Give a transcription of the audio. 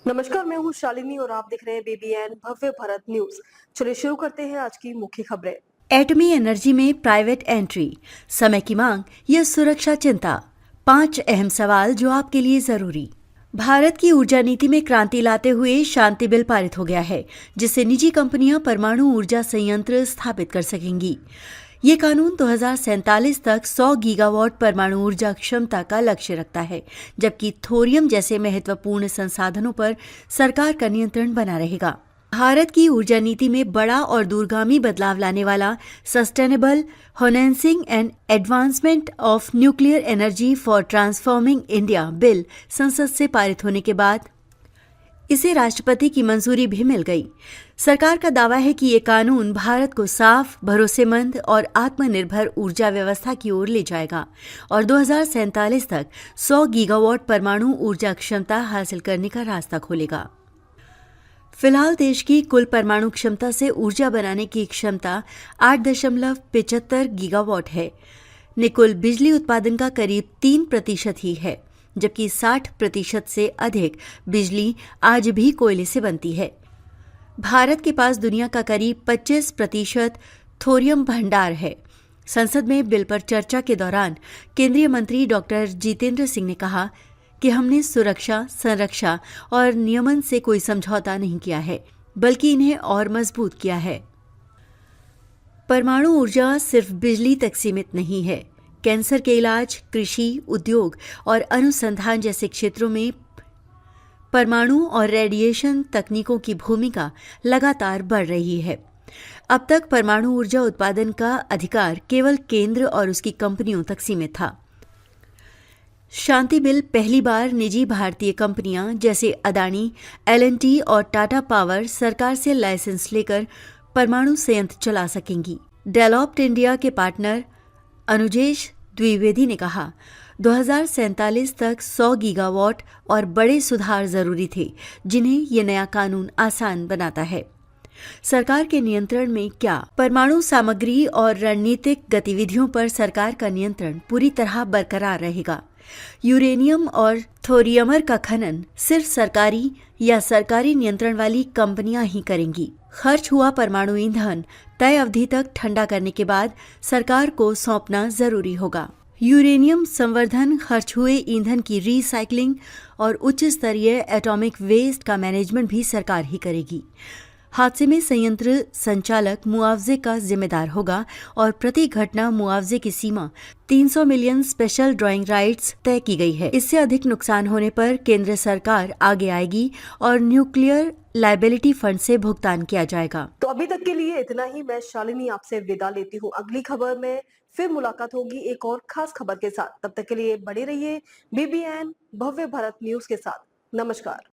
नमस्कार, मैं हूँ शालिनी और आप देख रहे हैं बीबीएन भव्य भारत न्यूज। चलिए शुरू करते हैं आज की मुख्य खबरें। एटमी एनर्जी में प्राइवेट एंट्री, समय की मांग या सुरक्षा चिंता, 5 अहम सवाल जो आपके लिए जरूरी। भारत की ऊर्जा नीति में क्रांति लाते हुए शांति बिल पारित हो गया है, जिससे निजी कंपनियां परमाणु ऊर्जा संयंत्र स्थापित कर सकेंगी। ये कानून 2047 तक 100 गीगावाट परमाणु ऊर्जा क्षमता का लक्ष्य रखता है, जबकि थोरियम जैसे महत्वपूर्ण संसाधनों पर सरकार का नियंत्रण बना रहेगा। भारत की ऊर्जा नीति में बड़ा और दूरगामी बदलाव लाने वाला sustainable harnessing and advancement of nuclear energy for transforming India bill संसद से पारित होने के बाद इसे राष्ट्रपति की मंजूरी भी मिल गई। सरकार का दावा है कि ये कानून भारत को साफ, भरोसेमंद और आत्मनिर्भर ऊर्जा व्यवस्था की ओर ले जाएगा और 2047 तक 100 गीगावाट परमाणु ऊर्जा क्षमता हासिल करने का रास्ता खोलेगा। फिलहाल देश की कुल परमाणु क्षमता से ऊर्जा बनाने की क्षमता 8.75 गीगावाट है। कुल बिजली उत्पादन का करीब 3% ही है, जबकि 60% से अधिक बिजली आज भी कोयले से बनती है। भारत के पास दुनिया का करीब 25% थोरियम भंडार है। संसद में बिल पर चर्चा के दौरान केंद्रीय मंत्री डॉक्टर जितेंद्र सिंह ने कहा कि हमने सुरक्षा, संरक्षा और नियमन से कोई समझौता नहीं किया है, बल्कि इन्हें और मजबूत किया है। परमाणु ऊर्जा सिर्फ बिजली तक सीमित नहीं है। कैंसर के इलाज, कृषि, उद्योग और अनुसंधान जैसे क्षेत्रों में परमाणु और रेडिएशन तकनीकों की भूमिका लगातार बढ़ रही है। अब तक परमाणु ऊर्जा उत्पादन का अधिकार केवल केंद्र और उसकी कंपनियों तक सीमित था। शांति बिल पहली बार निजी भारतीय कंपनियां जैसे अदानी, एल&टी और टाटा पावर सरकार से लाइसेंस लेकर परमाणु संयंत्र चला सकेंगी। डेवलप्ड इंडिया के पार्टनर अनुजेश द्विवेदी ने कहा, 2047 तक 100 गीगावाट और बड़े सुधार जरूरी थे, जिन्हें ये नया कानून आसान बनाता है। सरकार के नियंत्रण में क्या? परमाणु सामग्री और रणनीतिक गतिविधियों पर सरकार का नियंत्रण पूरी तरह बरकरार रहेगा। यूरेनियम और थोरियम का खनन सिर्फ सरकारी या सरकारी नियंत्रण वाली कंपनियां ही करेंगी। खर्च हुआ परमाणु ईंधन तय अवधि तक ठंडा करने के बाद सरकार को सौंपना जरूरी होगा। यूरेनियम संवर्धन, खर्च हुए ईंधन की रीसाइक्लिंग और उच्च स्तरीय एटॉमिक वेस्ट का मैनेजमेंट भी सरकार ही करेगी। हादसे में संयंत्र संचालक मुआवजे का जिम्मेदार होगा और प्रति घटना मुआवजे की सीमा 300 मिलियन स्पेशल ड्राइंग राइट्स तय की गई है। इससे अधिक नुकसान होने पर केंद्र सरकार आगे आएगी और न्यूक्लियर लायबिलिटी फंड से भुगतान किया जाएगा। तो अभी तक के लिए इतना ही। मैं शालिनी आपसे विदा लेती हूँ। अगली खबर में फिर मुलाकात होगी एक और खास खबर के साथ। तब तक के लिए बने रहिए बीबीएन भव्य भारत न्यूज के साथ। नमस्कार।